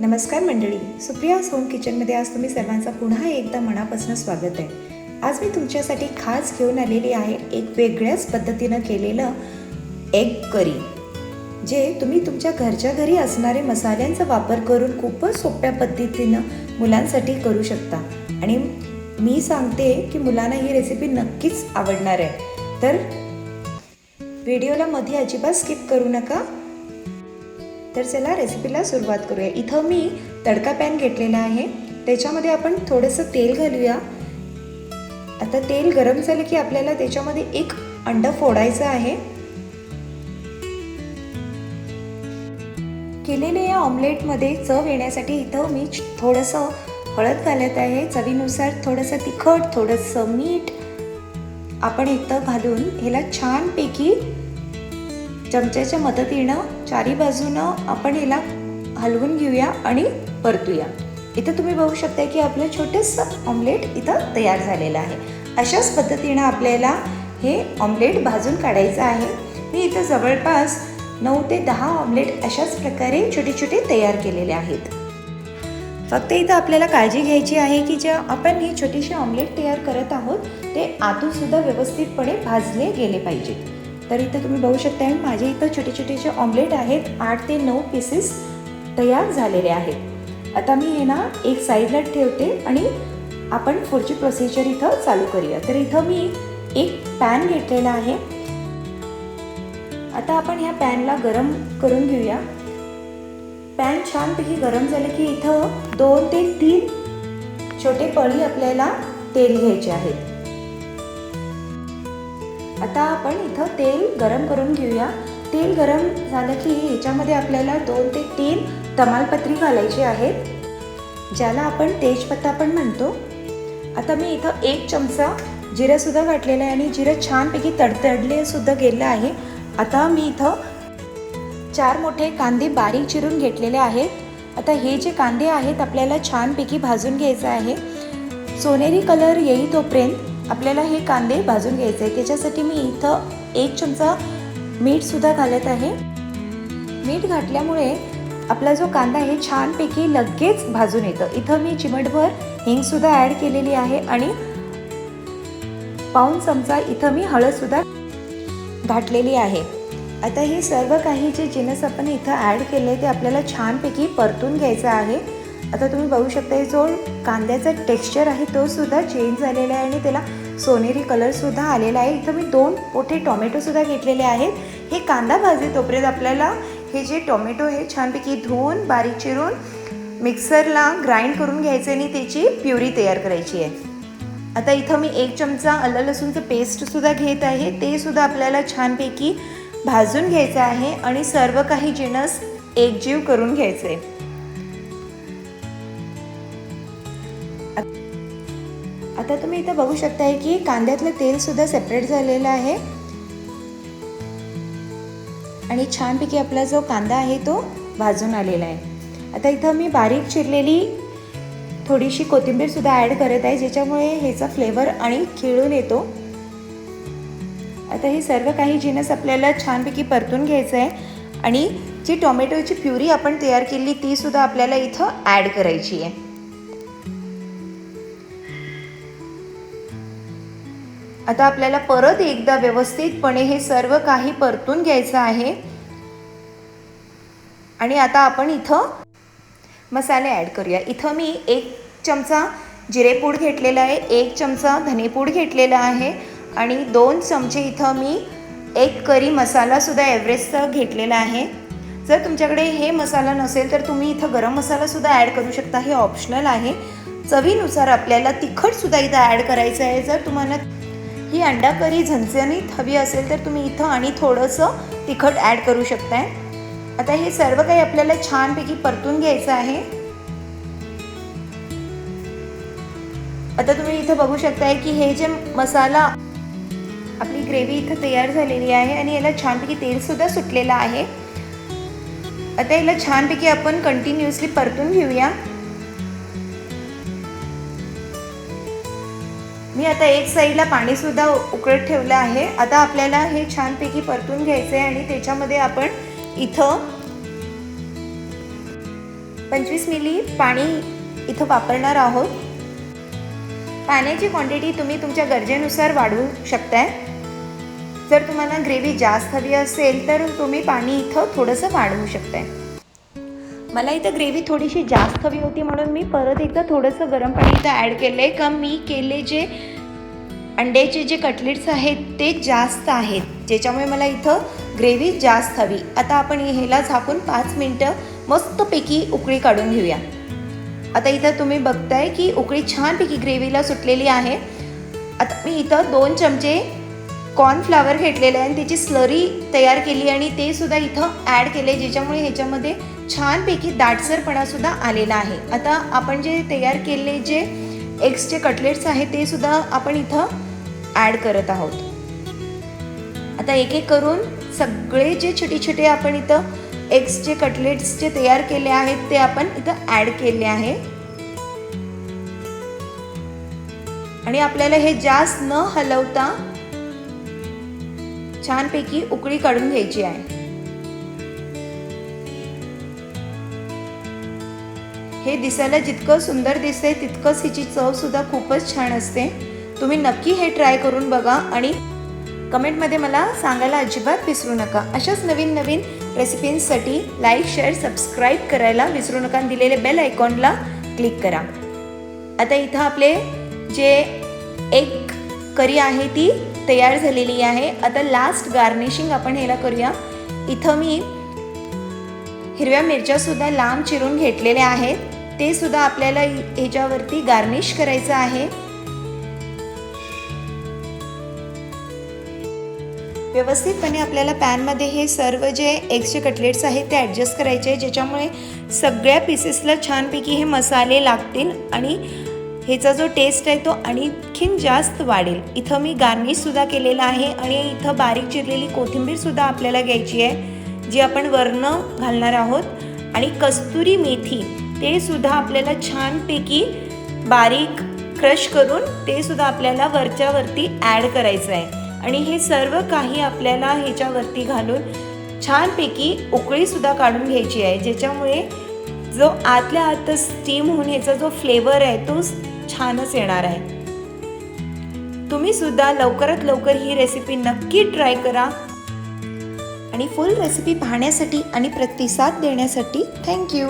नमस्कार मंडळी, सुप्रियाज होम किचनमध्ये आज तुम्ही सर्वांचा पुन्हा एकदा मनापासून स्वागत आहे। आज मी तुमच्यासाठी खास घेऊन आलेली आहे एक वेगळ्याच पद्धतीनं केलेलं एग करी, जे तुम्ही तुमच्या घरच्या घरी असणारे मसाल्यांचा वापर करून खूपच सोप्या पद्धतीनं मुलांसाठी करू शकता। आणि मी सांगते की मुलांना ही रेसिपी नक्कीच आवडणार आहे, तर व्हिडिओला मध्ये अजिबात स्किप करू नका। तर चला रेसिपीला सुरुवात करूया। इथं मी तडका पॅन घेतलेला आहे, त्याच्यामध्ये आपण थोडंसं तेल घालूया। आता तेल गरम झालं की आपल्याला त्याच्यामध्ये एक अंडा फोडायचं आहे। केलेल्या या ऑमलेटमध्ये चव येण्यासाठी इथं मी थोडंसं हळद घालत आहे, चवीनुसार थोडंसं तिखट, थोडंसं मीठ आपण इथं घालून ह्याला छानपैकी चमच्याच्या मदतीनं चारी बाजूनं आपण ह्याला हलवून घेऊया आणि परतूया। इथं तुम्ही बघू शकता की आपलं छोटंसं ऑमलेट इथं तयार झालेलं आहे। अशाच पद्धतीनं आपल्याला हे ऑमलेट भाजून काढायचं आहे। मी इथं जवळपास 9 ते 10 ऑमलेट अशाच प्रकारे छोटे छोटे तयार केलेले आहेत। फक्त इथं आपल्याला काळजी घ्यायची आहे की जे आपण ही छोटीशी ऑमलेट तयार करत आहोत ते आतून सुद्धा व्यवस्थितपणे भाजले गेले पाहिजेत। तर इथं तुम्ही बघू शकता माझे इथं छोटे छोटे जे ऑमलेट आहेत 8 ते 9 पीसेस तयार झालेले आहेत। आता मी हे ना एक साईडला ठेवते आणि आपण पुढची प्रोसिजर इथं चालू करूया। तर इथं मी एक पॅन घेतलेला आहे। आता आपण ह्या पॅनला गरम करून घेऊया। पॅन छानपैकी गरम झालं की इथं 2 ते 3 छोटे पळी आपल्याला तेल घ्यायचे आहेत। आता आपण इथं तेल गरम करून घेऊया। तेल गरम झालं की ह्याच्यामध्ये आपल्याला 2 ते 3 तमालपत्री घालायची आहेत, ज्याला आपण तेजपत्ता पण म्हणतो। आता मी इथं 1 चमचा जिरं सुद्धा घातलेलं आहे आणि जिरं छानपैकी तडतडले सुद्धा गेलं आहे। आता मी इथं 4 मोठे कांदे बारीक चिरून घेतलेले आहेत। आता हे जे कांदे आहेत आपल्याला छानपैकी भाजून घ्यायचं आहे। सोनेरी कलर येई तोपर्यंत आपल्याला हे कांदे भाजून घ्यायचे आहे। त्याच्यासाठी मी इथं 1 चमचा मीठ सुद्धा घालत आहे। मीठ घातल्यामुळे आपला जो कांदा आहे छानपैकी लगेच भाजून येतं। इथं मी चिमटभर हिंग सुद्धा ॲड केलेली आहे आणि पाऊण चमचा इथं मी हळद सुद्धा घातलेली आहे। आता हे सर्व काही जे जिन्नस आपण इथं ॲड केले ते आपल्याला छानपैकी परतून घ्यायचं आहे। आता तुम्ही बघू शकता जो कांद्याचा टेक्स्चर आहे तो सुद्धा चेंज झालेला आहे आणि त्याला सोनेरी कलर सुद्धा आलेला आहे। इथं मी 2 मोठे टोमॅटो सुद्धा घेतलेले आहेत। हे कांदा भाजी तोपर्यंत आपल्याला हे जे टोमॅटो हे छानपैकी धुवून बारीक चिरून मिक्सरला ग्राइंड करून घ्यायचे आणि त्याची प्युरी तयार करायची आहे। आता इथं मी 1 चमचा आलं लसूणचं पेस्ट सुद्धा घेत आहे, ते सुद्धा आपल्याला छानपैकी भाजून घ्यायचं आहे आणि सर्व काही जिन्नस एकजीव करून घ्यायचे। आता तुम्ही इथं बघू शकताय की कांद्यातलं तेल सुद्धा सेपरेट झालेलं आहे आणि छानपैकी आपला जो कांदा आहे तो भाजून आलेला आहे। आता इथं मी बारीक चिरलेली थोडीशी कोथिंबीर सुद्धा ॲड करत आहे, ज्याच्यामुळे ह्याचा फ्लेवर आणि खिळून येतो। आता हे सर्व काही जिन्नस आपल्याला छानपैकी परतून घ्यायचं आहे आणि जी टोमॅटोची प्युरी आपण तयार केली ती सुद्धा आपल्याला इथं ॲड करायची आहे। आता आपल्याला परत एकदा व्यवस्थितपणे हे सर्व काही परतून घ्यायचं आहे आणि आता आपण इथं मसाले ॲड करूया। इथं मी 1 चमचा जिरेपूड घेतलेला आहे, 1 चमचा धनेपूड घेतलेला आहे आणि 2 चमचे इथं मी एक करी मसाला सुद्धा एव्हरेस्टचा घेतलेला आहे। जर तुमच्याकडे हे मसाला नसेल तर तुम्ही इथं गरम मसाला सुद्धा ॲड करू शकता, हे ऑप्शनल आहे। चवीनुसार आपल्याला तिखट सुद्धा इथं ॲड करायचं आहे। जर तुम्हाला ही अंडा करी झणझणीत हवी असेल तर तुम्ही इथं आणि थोडंसं तिखट ॲड करू शकताय। आता हे सर्व काही आपल्याला छानपैकी परतून घ्यायचं आहे। आता तुम्ही इथं बघू शकताय की हे जे मसाला आपली ग्रेव्ही इथं तयार झालेली आहे आणि याला छानपैकी तेल सुद्धा सुटलेलं आहे। आता याला छानपैकी आपण कंटिन्युअसली परतून घेऊया। मी आता एक साईडला पाणी सुद्धा उकळत ठेवलं आहे। आता आपल्याला हे छानपैकी परतून घ्यायचं आहे आणि त्याच्यामध्ये आपण इथं 25 मिली पाणी इथं वापरणार आहोत. पाण्याची क्वांटिटी तुम्ही तुमच्या गरजेनुसार वाढवू शकताय. जर तुम्हाला ग्रेव्ही जास्त हवी असेल तर तुम्ही पाणी इथं थोडंसं वाढवू शकताय. मला इथं ग्रेव्ही थोडीशी जास्त हवी होती म्हणून मी परत एकदा थोडंसं गरम पाणी इथं ॲड केलं आहे. का मी केले जे अंड्याचे जे कटलेट्स आहेत ते जास्त आहेत, ज्याच्यामुळे मला इथं ग्रेव्ही जास्त हवी. आता आपण ह्याला झाकून 5 मिनटं मस्तपैकी उकळी काढून घेऊया. आता इथं तुम्ही बघताय की उकळी छानपैकी ग्रेव्हीला सुटलेली आहे. आता मी इथं 2 चमचे कॉर्नफ्लॉवर घेतलेलं आहे आणि त्याची स्लरी तयार केली आणि ते सुद्धा इथं ॲड केले, ज्याच्यामुळे ह्याच्यामध्ये छानपैकी दाटसरपणासुद्धा आलेला आहे. आता आपण जे तयार केलेले जे एग्सचे कटलेट्स आहेत ते सुद्धा आपण इथं ॲड करत आहोत. आता एक एक करून सगळे जे छोटे छोटे आपण इथं एग्सचे कटलेट्स जे तयार केले आहेत ते आपण इथं ॲड केले आहे. आणि आपल्याला हे जास्त न हलवता छानपैकी उकळी काढून घ्यायची आहे. हे दिसायला जितकं सुंदर दिसते तितकंच हिची चव सुद्धा खूपच छान असते. तुम्ही नक्की हे ट्राय करून बघा आणि कमेंटमध्ये मला सांगायला अजिबात विसरू नका. अशाच नवीन नवीन रेसिपींसाठी लाईक, शेअर, सबस्क्राईब करायला विसरू नका आणि दिलेले बेल आयकॉनला क्लिक करा. आता इथं आपले जे एग करी आहे ती तयार झालेली आहे. आता लास्ट गार्निशिंग आपण ह्याला करूया. इथं मी हिरव्या मिरच्या सुद्धा लांब चिरून घेतलेल्या आहेत, ते सुद्धा आपल्याला ह्याच्यावरती गार्निश करायचं आहे. व्यवस्थितपणे आपल्याला पॅनमध्ये हे सर्व जे एग्सचे कटलेट्स आहेत ते ॲडजस्ट करायचे आहे, ज्याच्यामुळे सगळ्या पीसेसला छानपैकी हे मसाले लागतील आणि ह्याचा जो टेस्ट आहे तो आणखीन जास्त वाढेल. इथं मी गार्निशसुद्धा केलेला आहे आणि इथं बारीक चिरलेली कोथिंबीरसुद्धा आपल्याला घ्यायची आहे, जी आपण वरनं घालणार आहोत. आणि कस्तुरी मेथी ते सुद्धा आपल्याला छानपैकी बारीक क्रश करून ते सुद्धा आपल्याला वरच्यावरती ॲड करायचं आहे. आणि हे सर्व काही आपल्याला ह्याच्यावरती घालून छानपैकी उकळीसुद्धा काढून घ्यायची आहे, ज्याच्यामुळे जो आतल्या आतच स्टीम होऊन ह्याचा जो फ्लेवर आहे तो छानच येणार आहे. तुम्ही सुद्धा लवकरात लवकर ही रेसिपी नक्की ट्राय करा. आणि फुल रेसिपी पाहण्यासाठी आणि प्रतिसाद देण्यासाठी थँक्यू.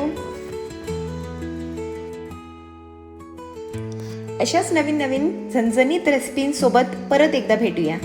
अशाच नवीन नवीन झणझणीत रेसिपींसोबत परत एकदा भेटूया.